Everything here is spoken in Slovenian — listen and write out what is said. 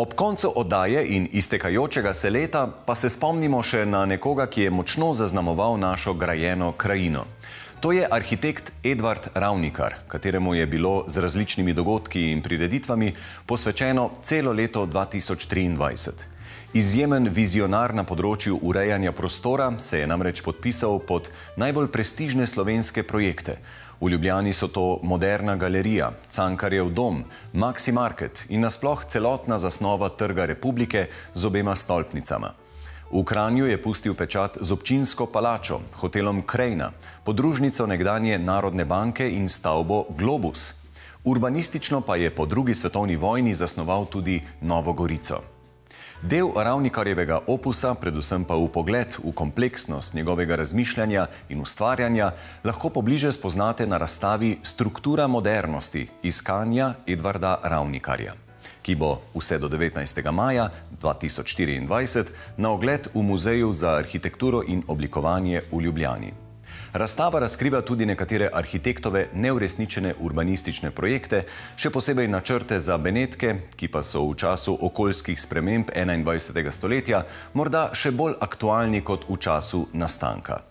Ob koncu oddaje in iztekajočega se leta pa se spomnimo še na nekoga, ki je močno zaznamoval našo grajeno krajino. To je arhitekt Edvard Ravnikar, kateremu je bilo z različnimi dogodki in prireditvami posvečeno celo leto 2023. Izjemen vizionar na področju urejanja prostora se je namreč podpisal pod najbolj prestižne slovenske projekte. V Ljubljani so to Moderna galerija, Cankarjev dom, Maxi Market in nasploh celotna zasnova Trga Republike z obema stolpnicama. V Kranju je pustil pečat z občinsko palačo, hotelom Krejna, podružnico nekdanje Narodne banke in stavbo Globus. Urbanistično pa je po drugi svetovni vojni zasnoval tudi Novo Gorico. Del Ravnikarjevega opusa, predvsem pa vpogled v kompleksnost njegovega razmišljanja in ustvarjanja, lahko pobliže spoznate na razstavi Struktura modernosti iskanja Edvarda Ravnikarja, ki bo vse do 19. maja 2024 na ogled v Muzeju za arhitekturo in oblikovanje v Ljubljani. Razstava razkriva tudi nekatere arhitektove neuresničene urbanistične projekte, še posebej načrte za Benetke, ki pa so v času okoljskih sprememb 21. stoletja morda še bolj aktualni kot v času nastanka.